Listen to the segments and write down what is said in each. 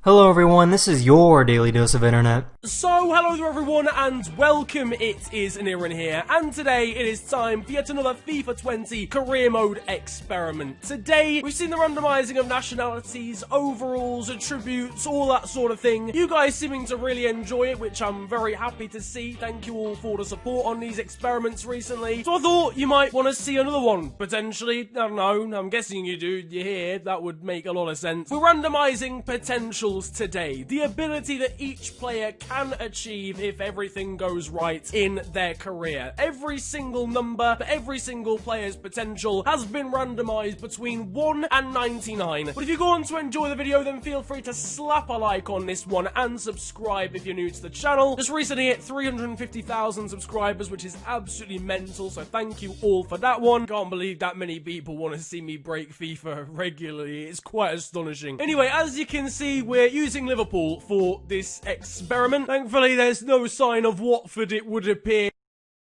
Hello everyone, this is your Daily Dose of Internet. So, hello there everyone, and welcome, it is Aniran here, and today it is time for yet another FIFA 20 career mode experiment. Today, we've seen the randomizing of nationalities, overalls, attributes, all that sort of thing. You guys seeming to really enjoy it, which I'm very happy to see. Thank you all for the support on these experiments recently. So I thought you might want to see another one, potentially. I don't know, I'm guessing you do, you're here, that would make a lot of sense. We're randomizing potentials today, the ability that each player can achieve if everything goes right in their career. Every single number for every single player's potential has been randomized between 1 and 99. But if you go on to enjoy the video, then feel free to slap a like on this one and subscribe if you're new to the channel. Just recently hit 350,000 subscribers, which is absolutely mental, so thank you all for that one. Can't believe that many people want to see me break FIFA regularly. It's quite astonishing. Anyway, as you can see, we're using Liverpool for this experiment. Thankfully, there's no sign of Watford, it would appear.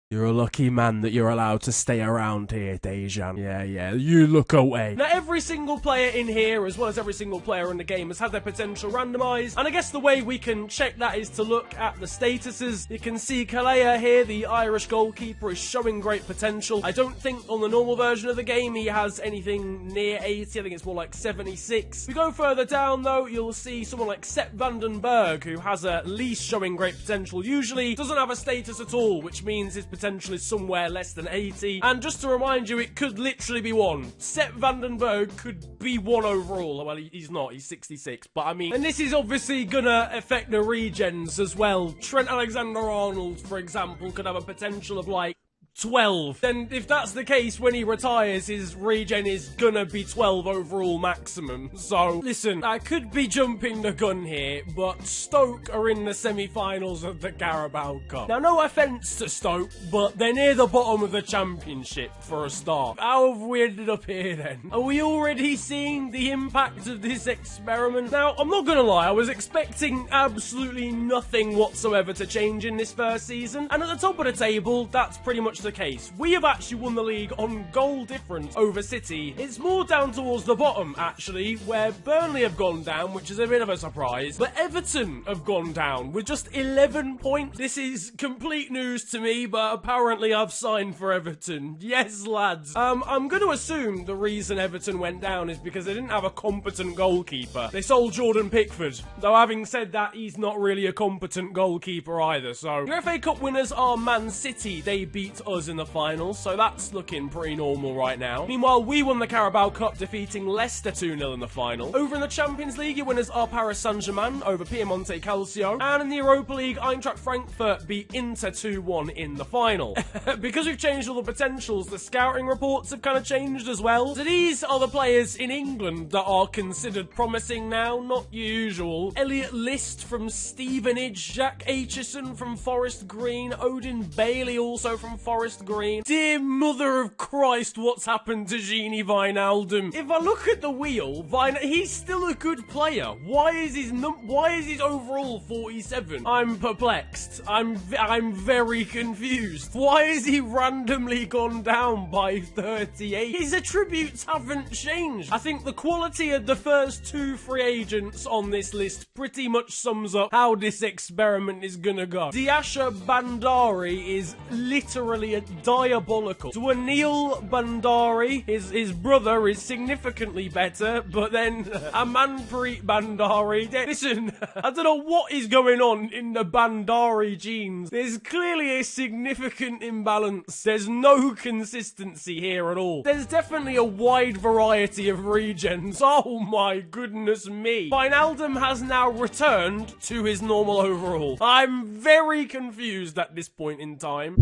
You're a lucky man that you're allowed to stay around here, Dejan. Yeah, you look away. Now, every single player in here, as well as every single player in the game, has had their potential randomized. And I guess the way we can check that is to look at the statuses. You can see Kalea here, the Irish goalkeeper, is showing great potential. I don't think on the normal version of the game he has anything near 80. I think it's more like 76. If we go further down, though, you'll see someone like Sepp Vandenberg, who has at least showing great potential. Usually doesn't have a status at all, which means his potential is somewhere less than 80. And just to remind you, it could literally be 1. Sepp Vandenberg could be 1 overall. Well, he's not. He's 66. But I mean, and this is obviously gonna affect the regens as well. Trent Alexander-Arnold, for example, could have a potential of like 12. Then if that's the case, when he retires, his regen is gonna be 12 overall maximum. So listen, I could be jumping the gun here, but Stoke are in the semi-finals of the Carabao Cup. Now, no offence to Stoke, but they're near the bottom of the championship for a start. How have we ended up here then? Are we already seeing the impact of this experiment? Now, I'm not gonna lie, I was expecting absolutely nothing whatsoever to change in this first season, and at the top of the table, that's pretty much the case. We have actually won the league on goal difference over City. It's more down towards the bottom, actually, where Burnley have gone down, which is a bit of a surprise, but Everton have gone down with just 11 points. This is complete news to me, but apparently I've signed for Everton. Yes, lads. I'm going to assume the reason Everton went down is because they didn't have a competent goalkeeper. They sold Jordan Pickford, though having said that, he's not really a competent goalkeeper either, so. Your FA Cup winners are Man City. They beat us in the finals, so that's looking pretty normal right now. Meanwhile, we won the Carabao Cup, defeating Leicester 2-0 in the final. Over in the Champions League, your winners are Paris Saint-Germain over Piemonte Calcio, and in the Europa League, Eintracht Frankfurt beat Inter 2-1 in the final. Because we've changed all the potentials, the scouting reports have kind of changed as well. So these are the players in England that are considered promising now, not usual. Elliot List from Stevenage, Jack Aitchison from Forest Green, Odin Bailey also from Forest Green. Dear mother of Christ, what's happened to Gini Wijnaldum? If I look at the wheel, he's still a good player. Why is his overall 47? I'm perplexed. I'm very confused. Why is he randomly gone down by 38? His attributes haven't changed. I think the quality of the first 2 free agents on this list pretty much sums up how this experiment is gonna go. Diasha Bandari is literally a diabolical. To Anil Bandari, his brother is significantly better, but then Amanpreet Bandari. Listen, I don't know what is going on in the Bandari genes. There's clearly a significant imbalance. There's no consistency here at all. There's definitely a wide variety of regens. Oh my goodness me. Wijnaldum has now returned to his normal overall. I'm very confused at this point in time.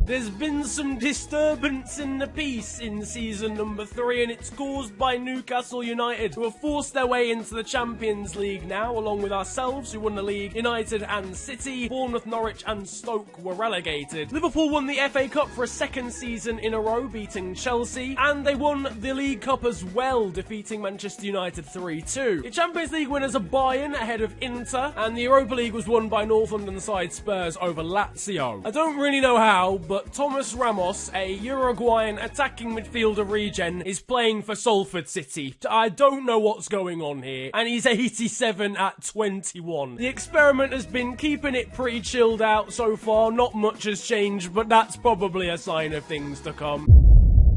There's been some disturbance in the peace in season number 3, and it's caused by Newcastle United, who have forced their way into the Champions League now, along with ourselves, who won the league. United and City, Bournemouth, Norwich and Stoke were relegated. Liverpool won the FA Cup for a 2nd season in a row, beating Chelsea, and they won the League Cup as well, defeating Manchester United 3-2. The Champions League winners are Bayern ahead of Inter, and the Europa League was won by North London side Spurs over Lazio. I don't really know how, but but Thomas Ramos, a Uruguayan attacking midfielder regen, is playing for Salford City. I don't know what's going on here, and he's 87 at 21. The experiment has been keeping it pretty chilled out so far, not much has changed, but that's probably a sign of things to come.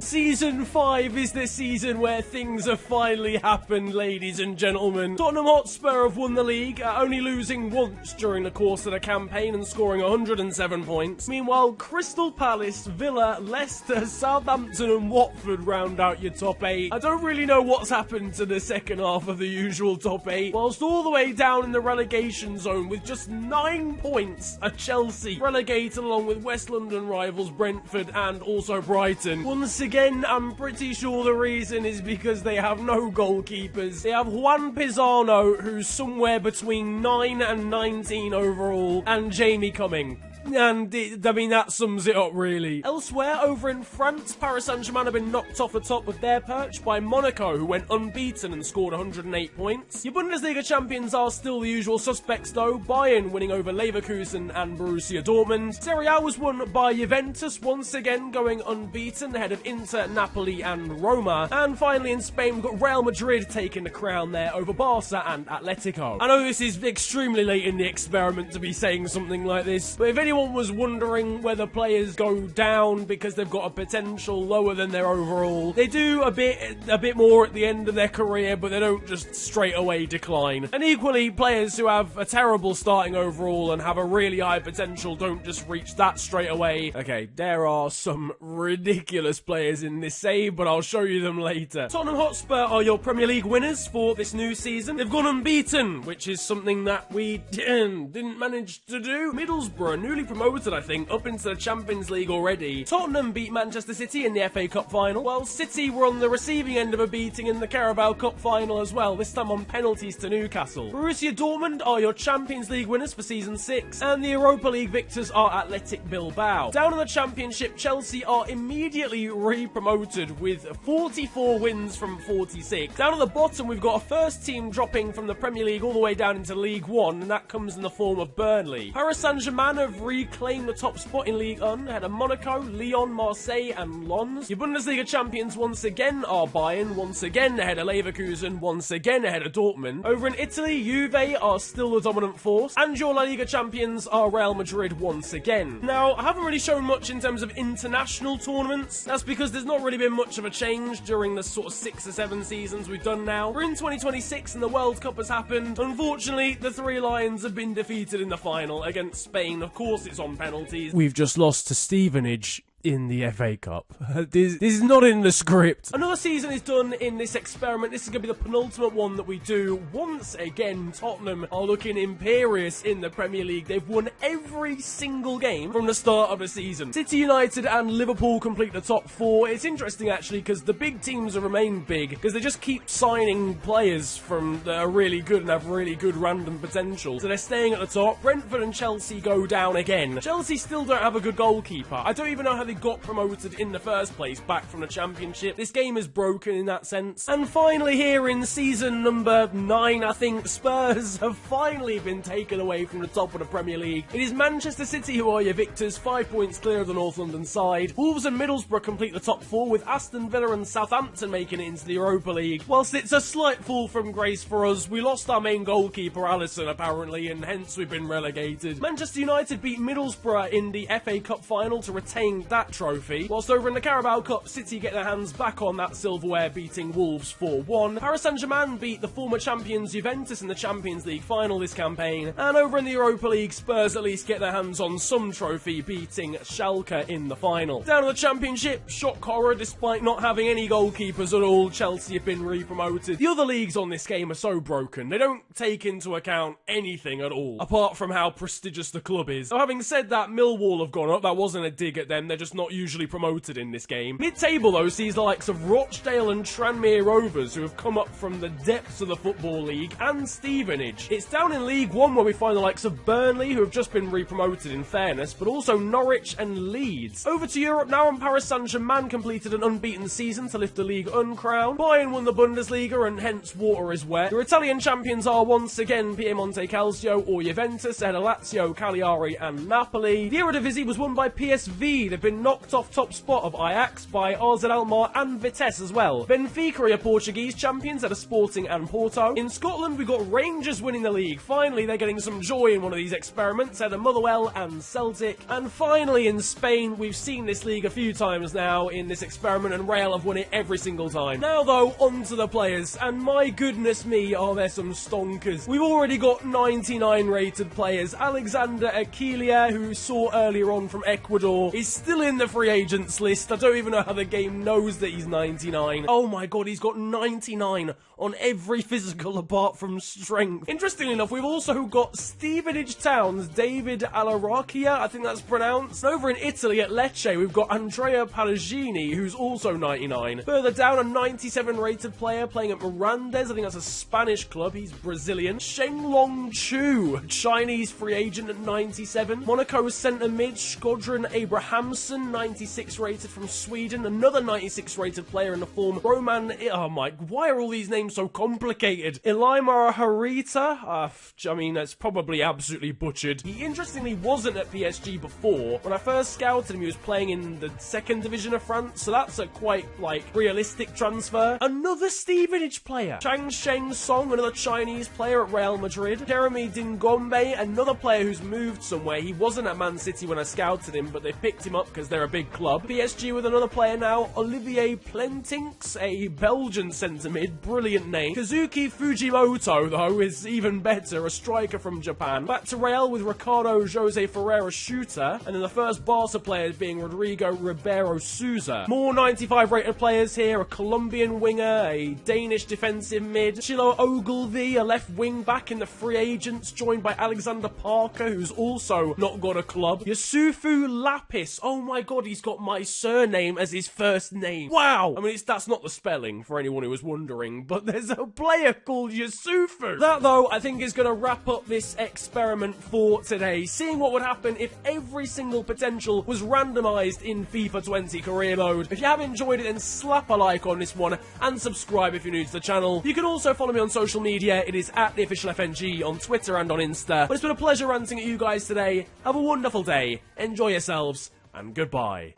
Season 5 is the season where things have finally happened, ladies and gentlemen. Tottenham Hotspur have won the league, only losing once during the course of the campaign and scoring 107 points. Meanwhile, Crystal Palace, Villa, Leicester, Southampton and Watford round out your top 8. I don't really know what's happened to the second half of the usual top 8, whilst all the way down in the relegation zone with just 9 points are Chelsea, relegated along with West London rivals Brentford and also Brighton. Once again, I'm pretty sure the reason is because they have no goalkeepers. They have Juan Pizarro, who's somewhere between 9 and 19 overall, and Jamie Cumming. And, I mean, that sums it up, really. Elsewhere, over in France, Paris Saint-Germain have been knocked off the top of their perch by Monaco, who went unbeaten and scored 108 points. Your Bundesliga champions are still the usual suspects, though. Bayern winning over Leverkusen and Borussia Dortmund. Serie A was won by Juventus, once again going unbeaten, ahead of Inter, Napoli and Roma. And finally, in Spain, we've got Real Madrid taking the crown there over Barca and Atletico. I know this is extremely late in the experiment to be saying something like this, but if anyone was wondering whether players go down because they've got a potential lower than their overall, they do a bit more at the end of their career, but they don't just straight away decline. And equally, players who have a terrible starting overall and have a really high potential don't just reach that straight away. Okay, there are some ridiculous players in this save, but I'll show you them later. Tottenham Hotspur are your Premier League winners for this new season. They've gone unbeaten, which is something that we didn't manage to do. Middlesbrough, newly promoted, I think, up into the Champions League already. Tottenham beat Manchester City in the FA Cup final, while City were on the receiving end of a beating in the Carabao Cup final as well, this time on penalties to Newcastle. Borussia Dortmund are your Champions League winners for Season 6, and the Europa League victors are Athletic Bilbao. Down in the Championship, Chelsea are immediately re-promoted with 44 wins from 46. Down at the bottom, we've got a first team dropping from the Premier League all the way down into League 1, and that comes in the form of Burnley. Paris Saint-Germain have reclaimed the top spot in Ligue 1, ahead of Monaco, Lyon, Marseille and Lens. Your Bundesliga champions once again are Bayern, once again ahead of Leverkusen, once again ahead of Dortmund. Over in Italy, Juve are still the dominant force, and your La Liga champions are Real Madrid once again. Now, I haven't really shown much in terms of international tournaments. That's because there's not really been much of a change during the sort of 6 or 7 seasons we've done now. We're in 2026 and the World Cup has happened. Unfortunately, the Three Lions have been defeated in the final against Spain. Of course, it's on penalties. We've just lost to Stevenage in the FA Cup. This is not in the script. Another season is done in this experiment. This is going to be the penultimate one that we do. Once again, Tottenham are looking imperious in the Premier League. They've won every single game from the start of the season. City, United and Liverpool complete the top 4. It's interesting actually because the big teams have remained big because they just keep signing players from that are really good and have really good random potential. So they're staying at the top. Brentford and Chelsea go down again. Chelsea still don't have a good goalkeeper. I don't even know how they got promoted in the first place back from the Championship. This game is broken in that sense. And finally here in season number 9, I think, Spurs have finally been taken away from the top of the Premier League. It is Manchester City who are your victors, 5 points clear of the North London side. Wolves and Middlesbrough complete the top 4 with Aston Villa and Southampton making it into the Europa League. Whilst it's a slight fall from grace for us, we lost our main goalkeeper Alisson apparently and hence we've been relegated. Manchester United beat Middlesbrough in the FA Cup final to retain that trophy, whilst over in the Carabao Cup, City get their hands back on that silverware, beating Wolves 4-1. Paris Saint-Germain beat the former champions Juventus in the Champions League final this campaign, and over in the Europa League, Spurs at least get their hands on some trophy, beating Schalke in the final. Down in the Championship, shock horror, despite not having any goalkeepers at all, Chelsea have been re-promoted. The other leagues on this game are so broken, they don't take into account anything at all, apart from how prestigious the club is. So having said that, Millwall have gone up. That wasn't a dig at them, they're just just not usually promoted in this game. Mid-table, though, sees the likes of Rochdale and Tranmere Rovers, who have come up from the depths of the Football League, and Stevenage. It's down in League One where we find the likes of Burnley, who have just been re-promoted in fairness, but also Norwich and Leeds. Over to Europe now, and Paris Saint-Germain completed an unbeaten season to lift the Ligue 1 crown. Bayern won the Bundesliga, and hence water is wet. Your Italian champions are once again Piemonte Calcio or Juventus, ahead of Lazio, Cagliari and Napoli. The Eredivisie was won by PSV. They've been knocked off top spot of Ajax by AZ Alkmaar and Vitesse as well. Benfica are Portuguese champions at a Sporting and Porto. In Scotland, we've got Rangers winning the league. Finally, they're getting some joy in one of these experiments at Motherwell and Celtic. And finally, in Spain, we've seen this league a few times now in this experiment, and Real have won it every single time. Now, though, on to the players, and my goodness me, are there some stonkers. We've already got 99 rated players. Alexander Aquilia, who saw earlier on from Ecuador, is still in the free agents list. I don't even know how the game knows that he's 99. Oh my god, he's got 99 on every physical apart from strength. Interestingly enough, we've also got Stevenage Town's David Alaracchia, I think that's pronounced. And over in Italy at Lecce, we've got Andrea Palagini, who's also 99. Further down, a 97 rated player playing at Mirandes, I think that's a Spanish club, he's Brazilian. Shenglong Chu, Chinese free agent at 97. Monaco's centre mid, Skodran Abrahamson, 96 rated from Sweden. Another 96 rated player in the form Roman, oh my, why are all these names so complicated? Ilaimar Harita, I mean, that's probably absolutely butchered. He interestingly wasn't at PSG before. When I first scouted him, he was playing in the second division of France, so that's a quite, like, realistic transfer. Another Stevenage player. Chang Sheng Song, another Chinese player at Real Madrid. Jeremy Dingombe, another player who's moved somewhere. He wasn't at Man City when I scouted him, but they picked him up because they're a big club. PSG with another player now, Olivier Plentinks, a Belgian centre mid, brilliant name. Kazuki Fujimoto, though, is even better, a striker from Japan. Back to Real with Ricardo Jose Ferreira shooter, and then the first Barca player being Rodrigo Ribeiro Souza. More 95 rated players here, a Colombian winger, a Danish defensive mid, Chilo Ogilvy, a left wing back in the free agents, joined by Alexander Parker, who's also not got a club. Yusufu Lapis, oh my god, he's got my surname as his first name. Wow! I mean, that's not the spelling, for anyone who was wondering, but there's a player called Yusufu. That, though, I think is going to wrap up this experiment for today, seeing what would happen if every single potential was randomized in FIFA 20 career mode. If you have enjoyed it, then slap a like on this one, and subscribe if you're new to the channel. You can also follow me on social media. It is at @theofficialfng on Twitter and on Insta. But it's been a pleasure ranting at you guys today. Have a wonderful day, enjoy yourselves, and goodbye.